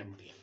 MTL।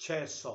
600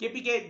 KPK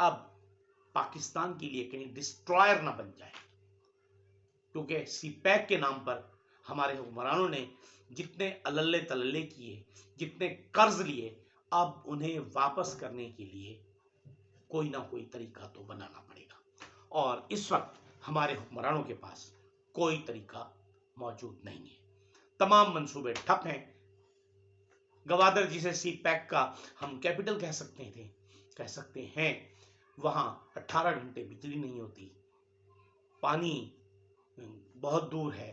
اب پاکستان کے لیے کہیں ڈسٹرائر نہ بن جائے، کیونکہ سی پیک کے نام پر ہمارے حکمرانوں نے جتنے عللے تللے کیے، جتنے قرض لیے، اب انہیں واپس کرنے کے لیے کوئی نہ کوئی طریقہ تو بنانا پڑے گا، اور اس وقت ہمارے حکمرانوں کے پاس کوئی طریقہ موجود نہیں ہے۔ تمام منصوبے ٹھپ ہیں۔ گوادر جسے سی پیک کا ہم کیپٹل کہہ سکتے ہیں، وہاں 18 گھنٹے بجلی نہیں ہوتی، پانی بہت دور ہے،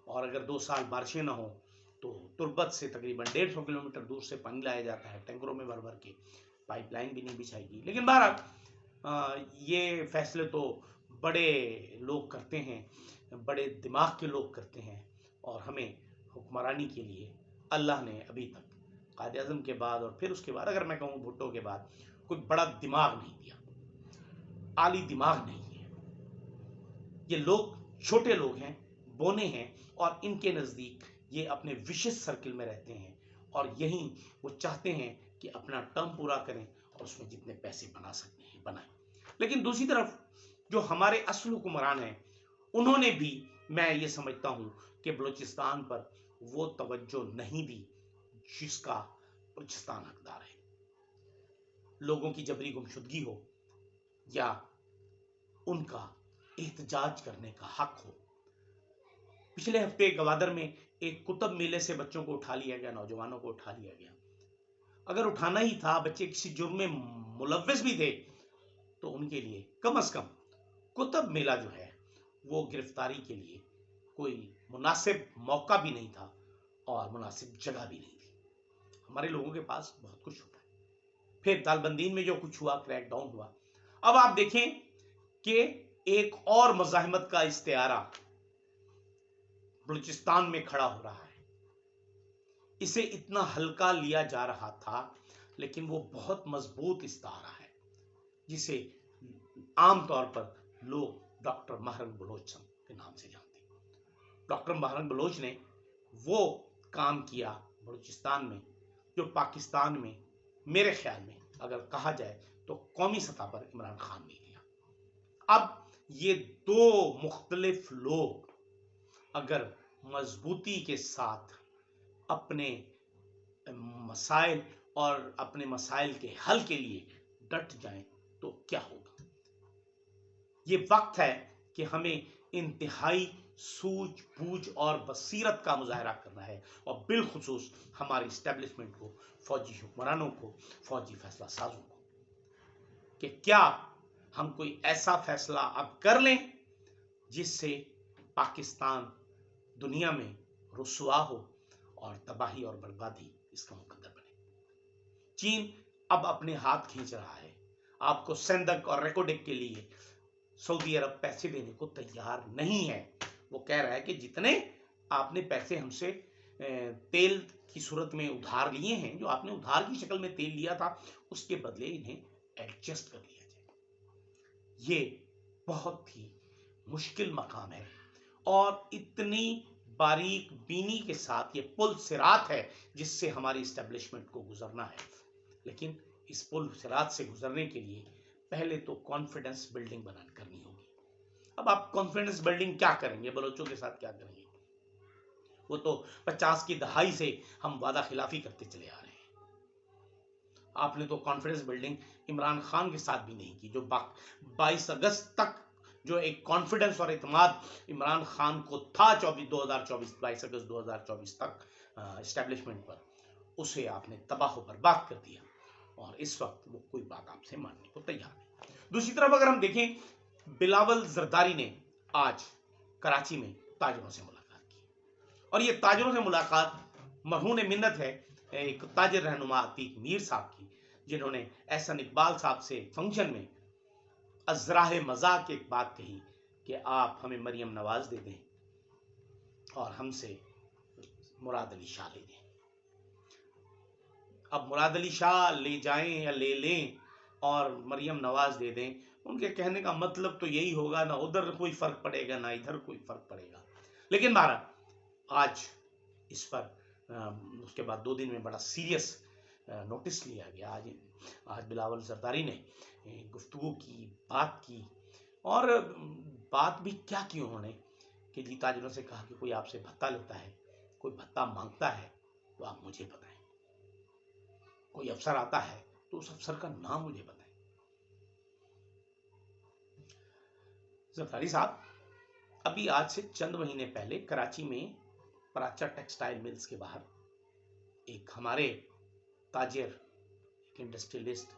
اور اگر 2 سال بارشیں نہ ہوں تو تربت سے تقریباً 150 کلومیٹر دور سے پانی لایا جاتا ہے، ٹینکروں میں بھر کے، پائپ لائن بھی نہیں بچھائی گئی۔ لیکن بہرحال یہ فیصلے تو بڑے لوگ کرتے ہیں، بڑے دماغ کے لوگ کرتے ہیں، اور ہمیں حکمرانی کے لیے اللہ نے ابھی تک قائد اعظم کے بعد، اور پھر اس کے بعد اگر میں کہوں بھٹو کے بعد، کوئی بڑا دماغ نہیں دیا، عالی دماغ نہیں ہے۔ یہ لوگ چھوٹے لوگ ہیں، بونے ہیں، اور ان کے نزدیک یہ اپنے وشس سرکل میں رہتے ہیں، اور یہیں وہ چاہتے ہیں کہ اپنا ٹرم پورا کریں اور اس میں جتنے پیسے بنا سکتے ہیں بنائیں۔ لیکن دوسری طرف جو ہمارے اصل حکمران ہیں، انہوں نے بھی، میں یہ سمجھتا ہوں کہ بلوچستان پر وہ توجہ نہیں دی جس کا بلوچستان حقدار ہے۔ لوگوں کی جبری گمشدگی ہو یا ان کا احتجاج کرنے کا حق ہو۔ پچھلے ہفتے گوادر میں ایک کتب میلے سے بچوں کو اٹھا لیا گیا، نوجوانوں کو اٹھا لیا گیا۔ اگر اٹھانا ہی تھا، بچے کسی جرم میں ملوث بھی تھے، تو ان کے لیے کم از کم کتب میلہ جو ہے وہ گرفتاری کے لیے کوئی مناسب موقع بھی نہیں تھا اور مناسب جگہ بھی نہیں تھی۔ ہمارے لوگوں کے پاس بہت کچھ ہوتا ہے۔ پھر دالبندین میں جو کچھ ہوا، کریک ڈاؤن ہوا، اب آپ دیکھیں کہ ایک اور مزاحمت کا استعارہ بلوچستان میں کھڑا ہو رہا ہے۔ اسے اتنا ہلکا لیا جا رہا تھا، لیکن وہ بہت مضبوط استعارہ ہے، جسے عام طور پر لوگ ڈاکٹر مہرنگ بلوچ کے نام سے جانتے ہیں۔ ڈاکٹر مہرنگ بلوچ نے وہ کام کیا بلوچستان میں جو پاکستان میں میرے خیال میں اگر کہا جائے تو قومی سطح پر عمران خان نے کیا۔ اب یہ دو مختلف لوگ اگر مضبوطی کے ساتھ اپنے مسائل اور اپنے مسائل کے حل کے لیے ڈٹ جائیں تو کیا ہوگا۔ یہ وقت ہے کہ ہمیں انتہائی سوجھ بوجھ اور بصیرت کا مظاہرہ کرنا ہے، اور بالخصوص ہماری اسٹیبلشمنٹ کو، فوجی حکمرانوں کو، فوجی فیصلہ سازوں کو، کہ کیا ہم کوئی ایسا فیصلہ اب کر لیں جس سے پاکستان دنیا میں رسوا ہو اور تباہی اور بربادی اس کا مقدر بنے۔ چین اب اپنے ہاتھ کھینچ رہا ہے۔ آپ کو سندک اور ریکوڈک کے لیے سعودی عرب پیسے دینے کو تیار نہیں ہے۔ وہ کہہ رہا ہے کہ جتنے آپ نے پیسے ہم سے تیل کی صورت میں ادھار لیے ہیں، جو آپ نے ادھار کی شکل میں تیل لیا تھا، اس کے بدلے انہیں ایڈجسٹ کر لیا جائے۔ یہ بہت ہی مشکل مقام ہے، اور اتنی باریک بینی کے ساتھ یہ پل صراط ہے جس سے ہماری اسٹیبلشمنٹ کو گزرنا ہے۔ لیکن اس پل صراط سے گزرنے کے لیے پہلے تو کانفیڈنس بلڈنگ کرنی ہوگی۔ اب آپ کانفیڈنس بلڈنگ کیا کریں گے؟ بلوچوں کے ساتھ کیا کریں گے؟ وہ تو 50 کی دہائی سے ہم وعدہ خلافی کرتے چلے آ رہے ہیں۔ آپ نے تو کانفیڈنس بلڈنگ عمران خان کے ساتھ بھی نہیں کی، جو 22 اگست تک جو ایک کانفیڈنس اور اعتماد عمران خان کو تھا 22 اگست 2024 تک اسٹیبلشمنٹ پر، اسے آپ نے تباہ و برباد کر دیا، اور اس وقت وہ کوئی بات آپ سے ماننے کو تیار نہیں۔ دوسری طرف اگر ہم دیکھیں، بلاول زرداری نے آج کراچی میں تاجروں سے ملاقات کی، اور یہ تاجروں سے ملاقات مرہون منت ہے ایک تاجر رہنما عتیق میر صاحب کی، جنہوں نے احسن اقبال صاحب سے فنکشن میں ازراہ مذاق ایک بات کہی کہ آپ ہمیں مریم نواز دے دیں اور ہم سے مراد علی شاہ لے دیں۔ اب مراد علی شاہ لے جائیں یا لے لیں اور مریم نواز دے دیں، ان کے کہنے کا مطلب تو یہی ہوگا، نہ ادھر کوئی فرق پڑے گا نہ ادھر کوئی فرق پڑے گا۔ لیکن بہرحال آج اس پر اس کے بعد 2 دن میں بڑا سیریس نوٹس لیا گیا. آج بلاول زرداری نے گفتگو کی، بات کی، اور بات بھی کیا کی انہوں نے کہ جی تاجروں سے کہا کہ کوئی آپ سے بھتہ لیتا ہے، کوئی بھتہ مانگتا ہے تو آپ مجھے بتائیں، کوئی افسر آتا ہے تو اس افسر کا نام مجھے بتائیں. زرداری صاحب ابھی آج سے چند مہینے پہلے کراچی میں پراچا ٹیکسٹائل ملز کے باہر ایک ہمارے تاجر، ایک انڈسٹریلسٹ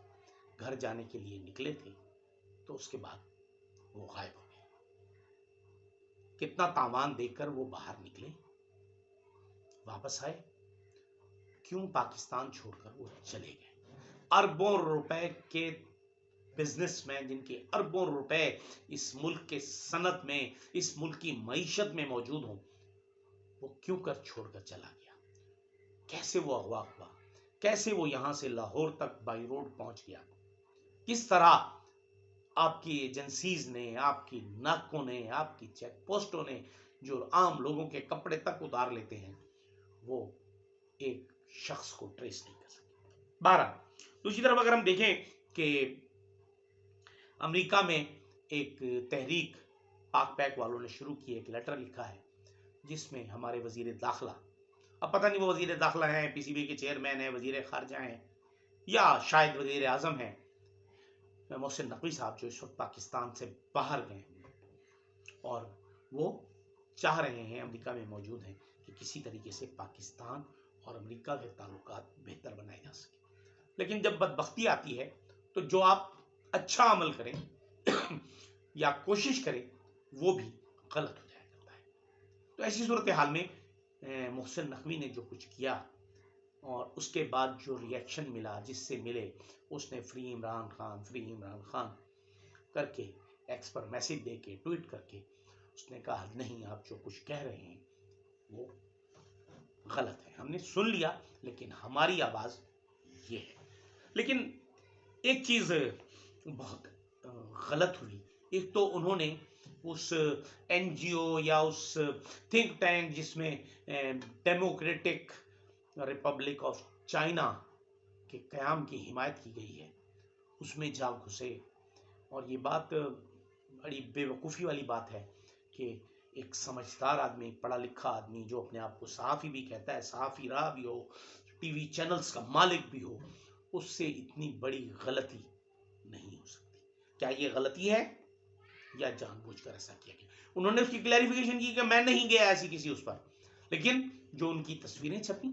گھر جانے کے لیے نکلے تھے، تو اس کے بعد وہ غائب ہو گئے. کتنا تاوان دے کر وہ باہر نکلے، واپس آئے، کیوں پاکستان چھوڑ کر وہ چلے گئے؟ اربوں روپے کے بزنس مین، جن کے اربوں روپے اس ملک کے صنعت میں، اس ملک کی معیشت میں موجود ہوں، وہ کیوں کر چھوڑ کر چلا گیا؟ کیسے وہ اغوا ہوا؟ کیسے وہ یہاں سے لاہور تک بائی روڈ پہنچ گیا؟ کس طرح آپ کی ایجنسیز نے، آپ کی ناکوں نے، آپ کی چیک پوسٹوں نے، جو عام لوگوں کے کپڑے تک اتار لیتے ہیں، وہ ایک شخص کو ٹریس نہیں کر سکتے. 12 دوسری طرف اگر ہم دیکھیں کہ امریکہ میں ایک تحریک پاک پیک والوں نے شروع کی، ایک لیٹر لکھا ہے جس میں ہمارے وزیر داخلہ، اب پتہ نہیں وہ وزیر داخلہ ہیں، پی سی بی کے چیئرمین ہیں، وزیر خارجہ ہیں، یا شاید وزیر اعظم ہیں، محسن نقوی صاحب، جو اس وقت پاکستان سے باہر گئے ہیں اور وہ چاہ رہے ہیں، امریکہ میں موجود ہیں، کہ کسی طریقے سے پاکستان اور امریکہ کے تعلقات بہتر بنائے جا سکیں. لیکن جب بدبختی آتی ہے تو جو آپ اچھا عمل کریں یا کوشش کریں وہ بھی غلط ہو جایا کرتا ہے. تو ایسی صورتحال میں محسن نقوی نے جو کچھ کیا اور اس کے بعد جو ری ایکشن ملا، جس سے ملے، اس نے فری عمران خان، فری عمران خان کر کے ایکس پر میسج دے کے، ٹویٹ کر کے اس نے کہا نہیں، آپ جو کچھ کہہ رہے ہیں وہ غلط ہے، ہم نے سن لیا، لیکن ہماری آواز یہ ہے. لیکن ایک چیز بہت غلط ہوئی. ایک تو انہوں نے اس این جی او یا اس تھنک ٹینک جس میں ڈیموکریٹک ریپبلک آف چائنا کے قیام کی حمایت کی گئی ہے، اس میں جا گھسے. اور یہ بات بڑی بے وقوفی والی بات ہے کہ ایک سمجھدار آدمی، پڑھا لکھا آدمی، جو اپنے آپ کو صحافی بھی کہتا ہے، صحافی رہا بھی ہو، ٹی وی چینلز کا مالک بھی ہو، اس سے اتنی بڑی غلطی نہیں ہو سکتی. کیا یہ غلطی ہے یا جان بوجھ کر ایسا کیا گیا؟ انہوں نے اس کی کلیریفیکیشن کی کہ میں نہیں گیا ایسی کسی اس پر، لیکن جو ان کی تصویریں چھپی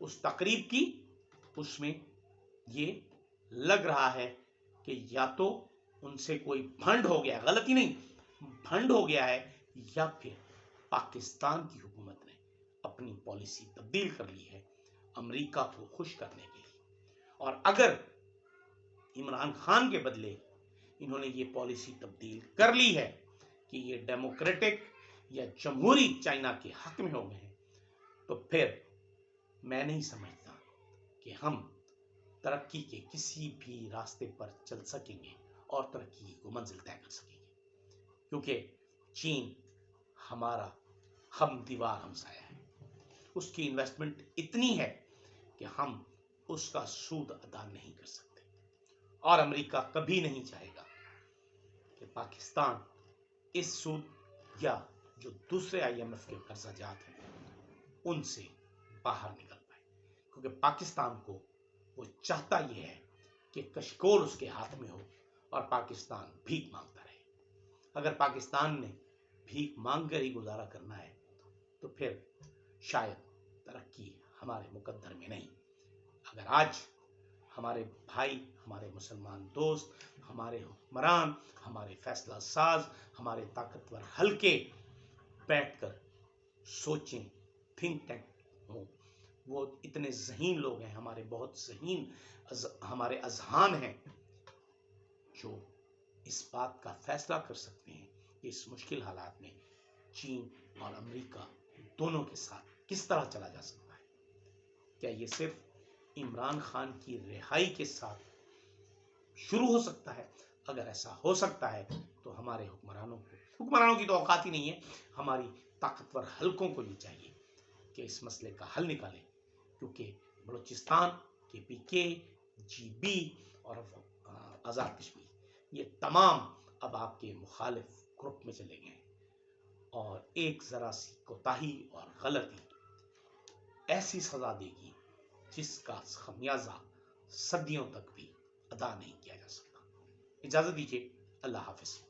اس تقریب کی، اس میں یہ لگ رہا ہے کہ یا تو ان سے کوئی بھنڈ ہو گیا، غلطی نہیں، بھنڈ ہو گیا ہے، یا پھر پاکستان کی حکومت نے اپنی پالیسی تبدیل کر لی ہے امریکہ کو خوش کرنے کے لیے. اور اگر عمران خان کے بدلے انہوں نے یہ پالیسی تبدیل کر لی ہے کہ یہ ڈیموکریٹک یا جمہوری چائنا کے حق میں ہو گئے ہیں، تو پھر میں نہیں سمجھتا کہ ہم ترقی کے کسی بھی راستے پر چل سکیں گے اور ترقی کو منزل طے کر سکیں گے، کیونکہ چین ہمارا ہم دیوار ہمسایہ ہے. اس کی انویسٹمنٹ اتنی ہے کہ ہم اس کا سود ادا نہیں کر سکتے، اور امریکہ کبھی نہیں چاہے گا کہ پاکستان اس سود یا جو دوسرے آئی ایم ایف کے قرضہ جات ہیں ان سے باہر نکل پائے، کیونکہ پاکستان کو وہ چاہتا یہ ہے کہ کشکول اس کے ہاتھ میں ہو اور پاکستان بھیک مانگتا رہے. اگر پاکستان نے بھیک مانگ کر ہی گزارا کرنا ہے تو پھر شاید ترقی ہمارے مقدر میں نہیں. اگر آج ہمارے بھائی، ہمارے مسلمان دوست، ہمارے حکمران، ہمارے فیصلہ ساز، ہمارے طاقتور حلقے بیٹھ کر سوچیں، تھنک ٹینک ہوں، وہ اتنے ذہین لوگ ہیں، ہمارے بہت ذہین ہمارے اذہان ہیں جو اس بات کا فیصلہ کر سکتے ہیں کہ اس مشکل حالات میں چین اور امریکہ دونوں کے ساتھ کس طرح چلا جا سکتا ہے. کیا یہ صرف عمران خان کی رہائی کے ساتھ شروع ہو سکتا ہے؟ اگر ایسا ہو سکتا ہے تو ہمارے حکمرانوں کی تو اوقات ہی نہیں ہے، ہماری طاقتور حلقوں کو یہ چاہیے کہ اس مسئلے کا حل نکالیں، کیونکہ بلوچستان KPK, GB اور آزاد کشمیر، یہ تمام اب آپ کے مخالف گروپ میں چلے گئے، اور ایک ذرا سی کوتاہی اور غلطی ایسی سزا دے گی جس کا خمیازہ صدیوں تک بھی ادا نہیں کیا جا سکتا۔ اجازت دیجیے، اللہ حافظ۔